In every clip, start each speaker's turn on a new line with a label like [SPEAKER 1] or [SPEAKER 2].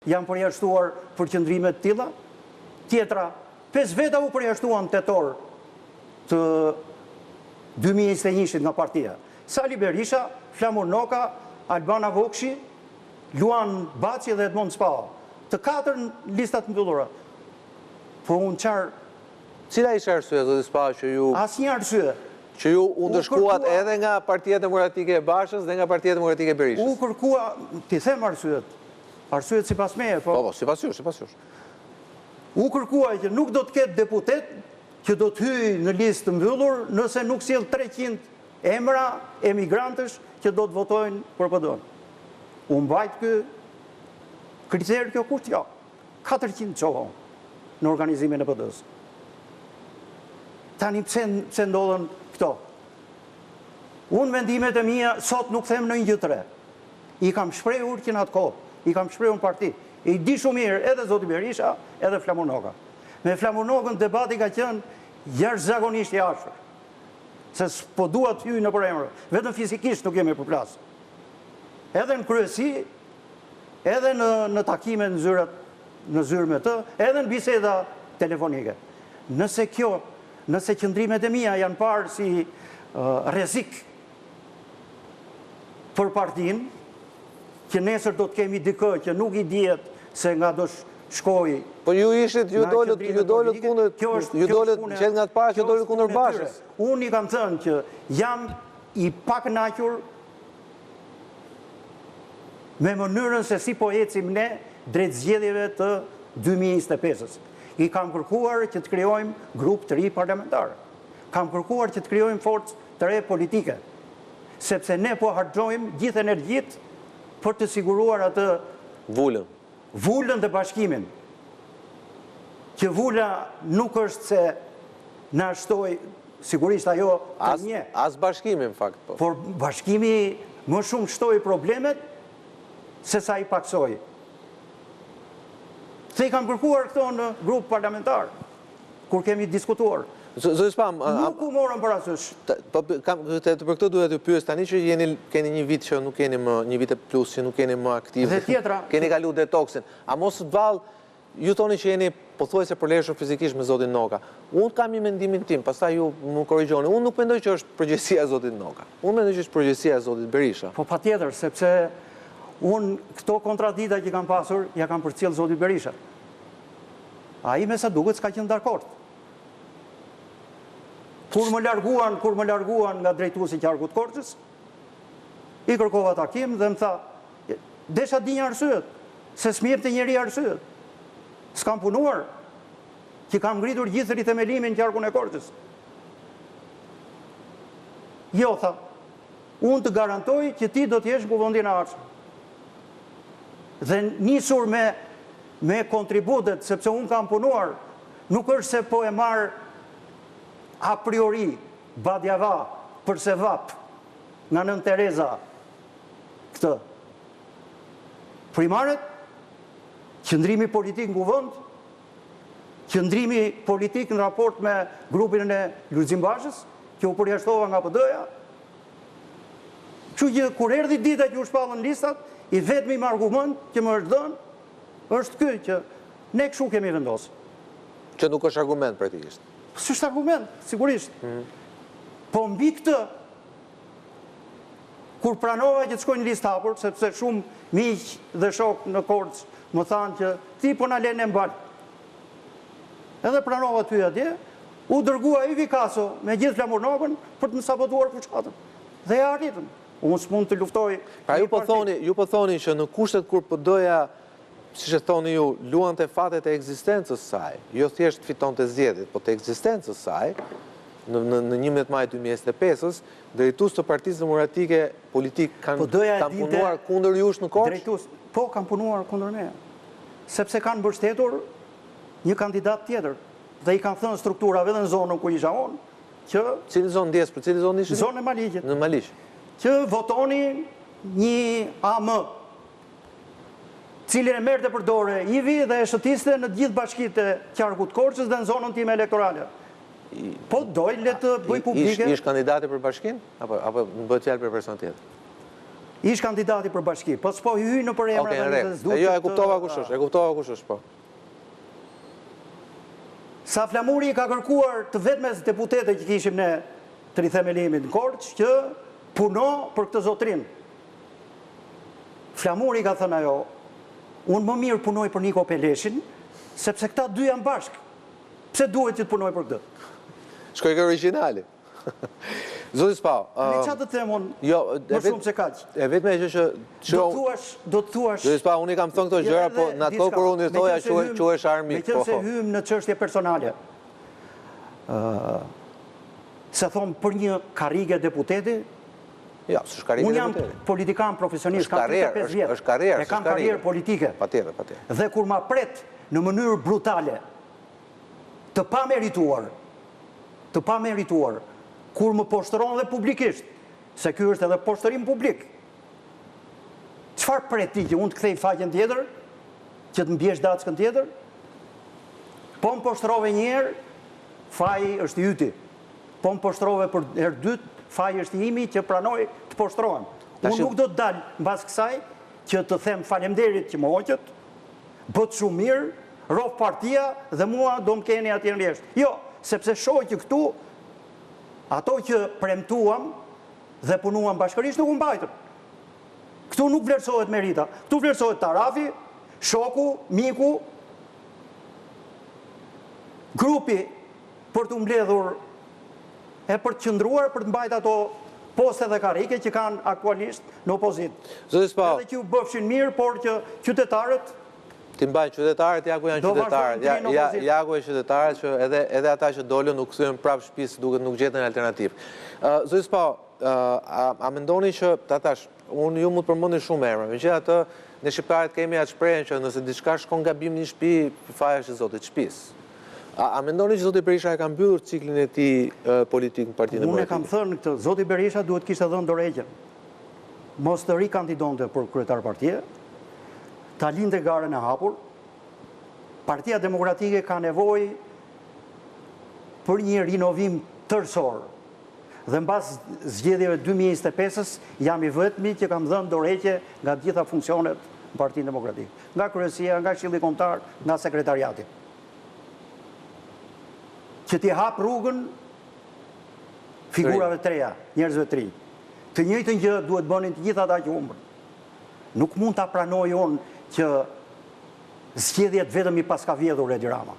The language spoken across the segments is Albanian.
[SPEAKER 1] janë përjashtuar për qëndrime të tilla. Tjetra, 5 veta u përjashtuan tetor të 2021 nga partia. Sali Berisha, Flamur Noka, Albana Vokshi, Luan Baci dhe Edmond Spao. Të 4 listat mbyllura. Po unë qarë...
[SPEAKER 2] Cila ishte arsye, zoti Spao, që ju...
[SPEAKER 1] Asnjë arsye.
[SPEAKER 2] Që ju u ndëshkuat edhe nga Partia Demokratike e Bashës dhe nga Partia Demokratike e Berishës?
[SPEAKER 1] U kërkua, ti them arsyet. Arsyet sipas meje, po...
[SPEAKER 2] Po, sipas jush.
[SPEAKER 1] U kërkua që nuk do të ketë deputet që do të hyjë në listë të mbyllur nëse nuk sjell 300 emra emigrantësh që do të votojnë për PD-n. U mbajt ky kriter kjo kusht, jo. 400 çohon në organizimin e PD-s. Tani pse ndodhen këto? Unë mendimet e mia sot nuk them në një gjë të re. I kam shprehur që në atë kohë, i kam shprehur në parti. I di shumë mirë edhe zoti Berisha, edhe Flamur Noka. Me Flamur Nokën debati ka qenë jashtëzakonisht i ashpër. Se s'po dua të hyj në përemër, vetëm fizikisht nuk jemi përplas. Edhe në kryesi, edhe në takime në zyrë me të, edhe në biseda telefonike. Nëse qëndrimet e mia janë parë si rrezik për partinë, që nesër do të kemi dikë që nuk i dihet se nga do shkoj.
[SPEAKER 2] Po ju ishit, ju dolët kundër, ju dolët qenë nga të parë që dolët kundër Bashës.
[SPEAKER 1] Unë i kam thënë që jam i pakënaqur me mënyrën se si po ecim ne drejt zgjedhjeve të 2025-s. I kam kërkuar që të krijojmë grup të ri parlamentar. Kam kërkuar që të krijojmë forcë të re politike. Sepse ne po harxojmë gjithë energjitë për të siguruar atë vullën dhe bashkimin. Që vulla nuk është se na shtoi, sigurisht ajo të një.
[SPEAKER 2] As bashkimi, në fakt.
[SPEAKER 1] Por bashkimi më shumë shtoi problemet se sa i paksoi. Se i kam kërkuar këto në grup parlamentar, kur kemi diskutuar.
[SPEAKER 2] Zoti Spao,
[SPEAKER 1] nuk u morën parasysh.
[SPEAKER 2] Për këtë duhet të pyes tani që keni një vit që nuk keni më, një vit e plus që nuk keni më aktiv.
[SPEAKER 1] Dhe tjetra,
[SPEAKER 2] keni kalu detoksin. A mos vallë, ju thoni që jeni pothuajse përleshur fizikisht me zotin Noka. Unë kam një mendimin tim, pastaj ju më korrigjoni. Unë nuk mendoj që është përgjegjësia e zotit Noka. Unë mendoj që është përgjegjësia e zotit Berisha.
[SPEAKER 1] Po patjetër, sepse unë këto kontradikta që kam pasur, ja kam përcjell zoti Berisha. Ai me sa duket s'ka qenë dakord. Kur më larguan nga drejtuesi i qarkut Korçës, i kërkova takim dhe më tha, desha di një arsyet, se s'mjepte njeri arsyet. S'kam punuar, që kam ngritur gjithë rithemelimin qarkun e Korçës. Jo, tha, unë të garantoj që ti do t'jesh në kuvendin e ardhshëm. Dhe nisur me kontributet, sepse unë kam punuar, nuk është se po e marr a priori, badjava, përse vap, nga Nën Tereza, këtë. Primaret, qëndrimi politik në kuvend, qëndrimi politik në raport me grupin e Lulzim Bashës, që u përjashtova nga PD-ja. Kështu që kur erdhi dita që u shpallën listat, i vetmi argument që më është dhënë, është ky që ne kështu kemi vendosur.
[SPEAKER 2] Që nuk është argument praktikisht.
[SPEAKER 1] S'është argument, sigurisht. Po mbi këtë, kur pranova që të shkojnë në listë hapur, sepse shumë miq dhe shok në Korçë më thanë që ti po na lënë mbal. Edhe pranova ty atje, u dërgua i Vikaso me gjithë Flamur Nokën për të më sabotuar fuqatën. Dhe ja arritëm. Unë s'mund të luftoj.
[SPEAKER 2] Pra ju po thoni që në kushtet kur PD-ja, siç e thoni ju, luante fatet e ekzistencës saj, jo thjesht fiton të zgjedhjet, po të ekzistencës saj, në 11 maj 2025-s, drejtues të Partisë Demokratike politik kanë punuar kundër jush në Korçë?
[SPEAKER 1] Po, kanë punuar kundër ne. Sepse kanë mbështetur një kandidat tjetër. Dhe i kanë thënë strukturave dhe në zonën ku isha unë, që...
[SPEAKER 2] Cili zonë ndjes, për cili zonë ishit?
[SPEAKER 1] Zonë e Maliqit.
[SPEAKER 2] Në Maliq.
[SPEAKER 1] Që votoni një AM, cilin e merrte për dorë IVI dhe e shëtiste në gjithë bashkitë e qarkut Korçës dhe në zonën time elektorale. Po doj le të bëj publike.
[SPEAKER 2] Ish kandidati për bashkinë? Apo në bëhet fjalë për person tjetër?
[SPEAKER 1] Ish kandidati për bashki, po s'po hyj në për emra
[SPEAKER 2] Okej, jo, e kuptova kush është, po.
[SPEAKER 1] Sa Flamuri ka kërkuar të vetmes deputete që kishim ne të rithemelimit në Korç që puno për këtë zotrin. Flamuri ka thënë ajo, unë më mirë punoj për Niko Peleshin, sepse këta dy janë bashkë. Pse duhet që të punoj për këtë?
[SPEAKER 2] Shkoj ke originali. Zoti Spau.
[SPEAKER 1] Me çfarë të them unë?
[SPEAKER 2] Jo,
[SPEAKER 1] më shumë se kaq.
[SPEAKER 2] E vetme që
[SPEAKER 1] do të thuash.
[SPEAKER 2] Zoti Spau, unë kam thënë këto gjëra, po në atë kohë kur unë i thoja quhesh armik.
[SPEAKER 1] Meqense hym në çështje personale. Se thon për një karrige deputeti,
[SPEAKER 2] ja, s'është karrige deputeti.
[SPEAKER 1] Unë jam politikan profesionist, kam 35 vjet.
[SPEAKER 2] Është karrierë,
[SPEAKER 1] e kam karrierë politike.
[SPEAKER 2] Patjetër.
[SPEAKER 1] Dhe kur ma pret në mënyrë brutale, të pamerituar, kur më poshtëron dhe publikisht, se ky është edhe poshtërim publik. Çfarë pret ti që unë të kthej faqen tjetër, që të mbiesh dackën tjetër? Po më poshtërove një herë, faji është i yti. Po më poshtërove për herë dytë, faji është i imi që pranoj të poshtrohem. Unë nuk do të dalë mbas kësaj që të them faleminderit që më hoqët, bët shumë mirë, rof partia dhe mua do më keni atje në rjesht. Jo, sepse shoh që këtu ato që premtuam dhe punuam bashkërisht nuk u mbajtën. Këtu nuk vlerësohet merita, këtu vlerësohet tarafi, shoku, miku, grupi për të mbledhur e për të qëndruar për të mbajt ato poste dhe karike që kanë aktualisht në opozit. Edhe që u bëfshin mirë, por që qytetarët
[SPEAKER 2] ti mbajnë qytetarët, ja ku janë qytetarët, ja ku e qytetarët që edhe ata që dolën nuk kthyen prapë shtëpisë duket nuk gjetën alternativë. Zoti Spau, a mendoni që tatash, unë ju mund të përmendni shumë emra, megjithatë ne shqiptarët kemi atë shprehjen që nëse diçka shkon gabim në një shtëpi, faja është e Zotit shtëpisë. A mendoni që Zoti Berisha e ka mbyllur ciklin e tij politik në Partinë Demokratike?
[SPEAKER 1] Unë kam thënë këtë, Zoti Berisha duhet kishte dhënë dorëheqjen. Mos të rikandidonte për kryetar partie, ta lindë garën e hapur. Partia Demokratike ka nevojë për një rinovim tërësor. Dhe mbas zgjedhjeve 2025-s jam i vetmi që kam dhënë dorëheqje nga të gjitha funksionet në Partinë Demokratike. Nga kryesia, nga Këshilli Kombëtar, nga sekretariati. Që t'i hap rrugën figurave të reja, njerëzve të rinj. Të njëjtën gjë duhet bënin të gjithë ata që humbën. Nuk mund ta pranoj unë që zgjedhjet vetëm i paska vjedhur Edi Rama.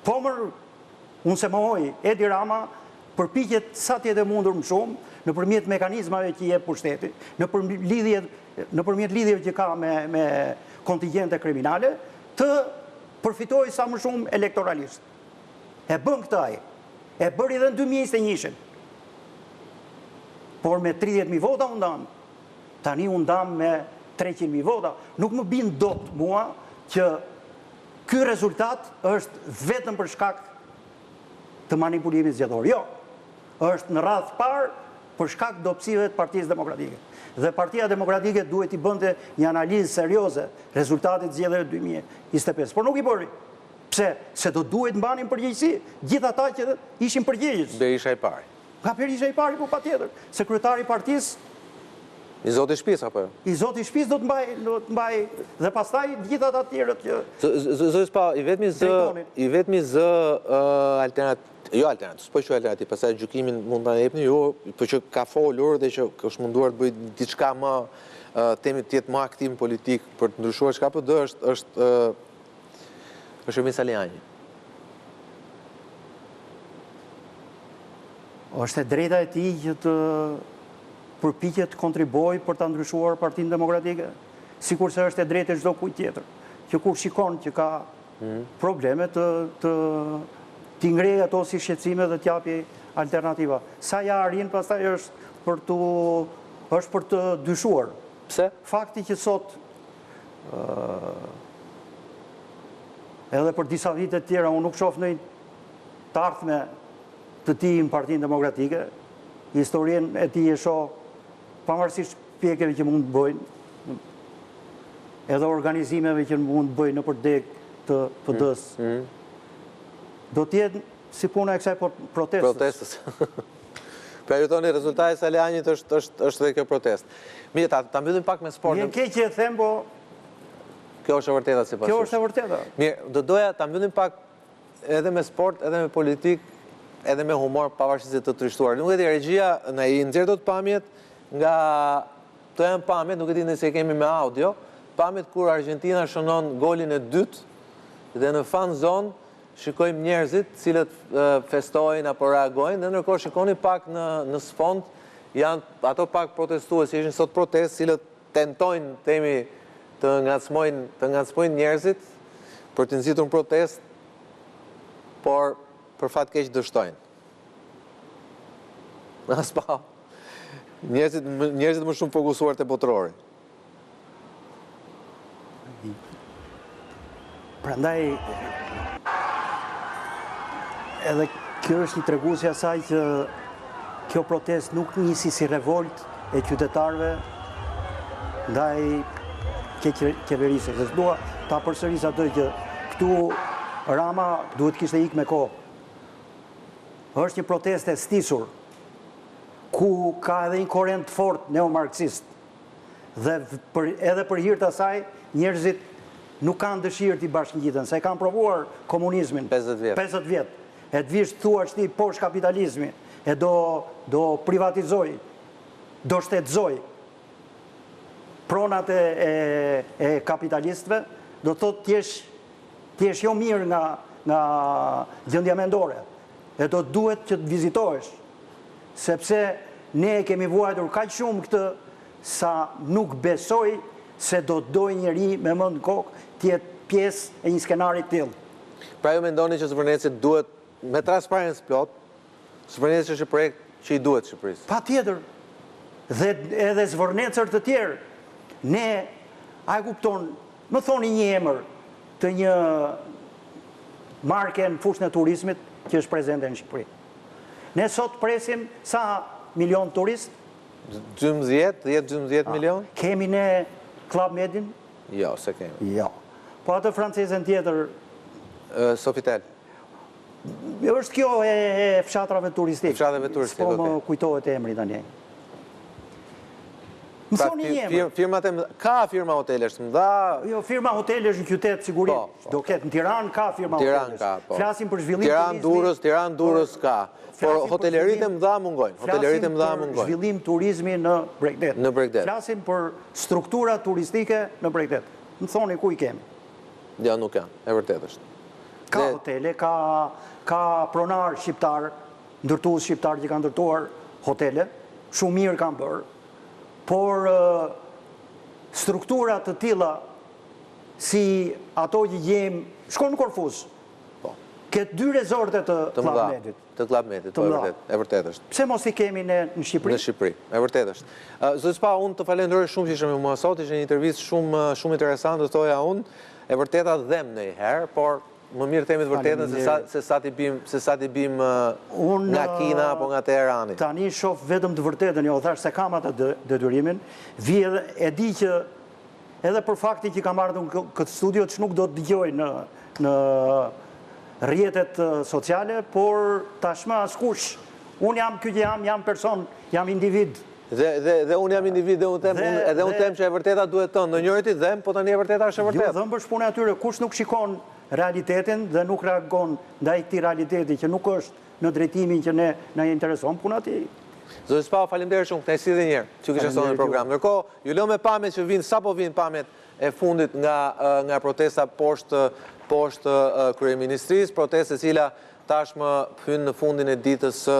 [SPEAKER 1] Po unë se mohoj, Edi Rama përpiqet sa tjetë e mundur më shumë nëpërmjet mekanizmave që jep pushteti, nëpërmjet lidhjeve që ka me kontingjente kriminale, të përfitojë sa më shumë elektoralisht. E bën këtë ai. E bëri edhe në 2021-shin. Por me 30.000 vota u ndam. Tani u ndam me 300.000 vota. Nuk më bin dot mua që ky rezultat është vetëm për shkak të manipulimit zgjedhor. Jo. Është në radhë parë për shkak dobësive të Partisë Demokratike. Dhe Partia Demokratike duhet i bënte një analizë serioze rezultatit zgjedhjeve 2025. Por nuk i bëri. Pse? Se do duhet mbanin përgjegjësi gjithë ata që ishin përgjegjës.
[SPEAKER 2] Berisha i pari.
[SPEAKER 1] Nga Berisha i pari, po patjetër. Sekretari i partisë
[SPEAKER 2] I Zoti Shtëpisë apo jo?
[SPEAKER 1] I Zoti Shtëpisë do të mbaj dhe pastaj gjithë ata të tjerët që
[SPEAKER 2] Zoti Spau, i vetmi zë alternativë, s'po quaj alternativë, pastaj gjykimin mund ta jepni ju, por që ka folur dhe që është munduar të bëjë diçka më temi të jetë më aktiv politik për të ndryshuar çka po do është Shërmin Saliani.
[SPEAKER 1] Është e drejta e tij që të përpiqet të kontribuojë për ta ndryshuar Partinë Demokratike, sikurse është e drejtë e çdo kujt tjetër, që kur shikon që ka probleme t'i ngrejë ato si shqetësime dhe t'japi alternativa. Sa ja arrin pastaj është për të dyshuar.
[SPEAKER 2] Pse?
[SPEAKER 1] Fakti që sot edhe për disa vite të tjera, unë nuk shoh në të ardhme të tij në Partinë Demokratike, historinë e tij e shoh pavarësisht pjekjeve që mund të bëjnë, edhe organizimeve që mund të bëjnë nëpër deg të PD-s. Do të jetë si puna e kësaj protestës.
[SPEAKER 2] Pra ju thoni rezultati i Salianit është dhe kjo protest. Mirë, ta mbyllim pak me sportin.
[SPEAKER 1] Vjen keq që e them, po
[SPEAKER 2] Kjo është e vërteta sipas.
[SPEAKER 1] kjo është e vërteta.
[SPEAKER 2] Mirë, do doja ta mbyllim pak edhe me sport, edhe me politik, edhe me humor, pavarësisht se të trishtuar. Nuk e di regjia na i nxjerr dot pamjet nga to janë pamjet, nuk e di nëse kemi me audio, pamjet kur Argentina shënon golin e dytë dhe në fan zone shikojmë njerëzit cilët festojnë apo reagojnë, dhe ndërkohë shikoni pak në sfond janë ato pak protestues, që ishin sot protestë, cilët tentojnë temi të ngacmojnë njerëzit për të nxitur në protest, por për fat keq dështojnë. As pa. Njerëzit më shumë fokusuar te botrori.
[SPEAKER 1] Prandaj edhe kjo është një treguesi asaj që kjo protest nuk nisi si revolt e qytetarëve ndaj qeverisë. Dhe dua ta përsëris atë që këtu Rama duhet kishte ikë me kohë. Është një protestë e stisur, ku ka edhe një korrent fort neomarksist. Dhe edhe për hir të asaj, njerëzit nuk kanë dëshirë t'i bashkëngjiten, se kanë provuar komunizmin 50 vjet. E të vish thua ti poshtë kapitalizmi, e do privatizoj, do shtetëzoj pronat e kapitalistëve, do thotë t'jesh jo mirë nga gjendja mendore. E do duhet që të vizitohesh, sepse ne kemi vuajtur kaq shumë këtë sa nuk besoj se do të dojë njeri me mend kokë t'jetë pjesë e një skenari të tillë.
[SPEAKER 2] Pra ju mendoni që Zvërnecit duhet me transparencë plot, Zvërnecit është një projekt që i duhet Shqipërisë?
[SPEAKER 1] Patjetër. Dhe edhe zvërnecër të tjerë. Ne, a e kupton, më thoni një emër të një marke në fushën e turizmit që është prezente në Shqipëri. Ne sot presim sa milion turist?
[SPEAKER 2] 10-12 milion?
[SPEAKER 1] Kemi ne Club Medin?
[SPEAKER 2] Jo, se kemi.
[SPEAKER 1] Jo. Po atë francezën tjetër?
[SPEAKER 2] Sofitel.
[SPEAKER 1] Është kjo e fshatrave turistik.
[SPEAKER 2] Fshatrave turistik,
[SPEAKER 1] s'po më kujtohet emri tani. Më thoni një emër.
[SPEAKER 2] Firmat ka firma hotelesh të mëdha?
[SPEAKER 1] Jo, firma hotelesh në qytet sigurisht. Do ketë në Tiranë ka firma hotelesh. Flasim për zhvillim turizmi.
[SPEAKER 2] Tiranë, Durrës ka. Por hoteleritë e mëdha mungojnë.
[SPEAKER 1] Flasim për zhvillim turizmi në Bregdet. Flasim për struktura turistike në Bregdet. Më thoni ku i kemi?
[SPEAKER 2] Jo, nuk janë, e vërtet është.
[SPEAKER 1] Ka hotele, ka pronar shqiptar, ndërtues shqiptar që kanë ndërtuar hotele, shumë mirë kanë bërë, por strukturat të tilla si ato që gjem, shkon në Korfuz, këtë 2 rezorte të Club Medit.
[SPEAKER 2] Të Club Medit, e vërtet është.
[SPEAKER 1] Pse mos i kemi në Shqipëri?
[SPEAKER 2] Në Shqipëri, e vërtet është. Zoti Spa, unë të falenderoj shumë që ishe me mua sot, ishte një intervistë shumë interesante, thoja unë, e vërteta dhem në i herë, por më mirë themi të vërtetën se sa ti bim nga Kina apo nga Teherani.
[SPEAKER 1] Tani shoh vetëm të vërtetën, jo thash se kam atë detyrimin, vi edhe e di që edhe për faktin që kam ardhur në këtë studio që nuk do të dëgjoj në rrjetet sociale, por tashmë askush. Unë jam ky që jam person, jam individ.
[SPEAKER 2] Dhe unë jam individ dhe unë them që e vërteta duhet të ndonjëri ti dhem, po tani e vërteta është e vërtetë.
[SPEAKER 1] Jo, dhëmbë është puna e tyre, kush nuk shikon realitetin dhe nuk reagon ndaj këtij realiteti që nuk është në drejtimin që ne na intereson puna e tij.
[SPEAKER 2] Zoti Spa, faleminderit shumë, kënaqësi edhe një herë që kishe sonë në program. Ndërkohë, ju lëm me pamjet që vinë sapo vinë pamjet e fundit nga protesta poshtë kryeministrisë, protestë e cila tashmë hyn në fundin e ditës së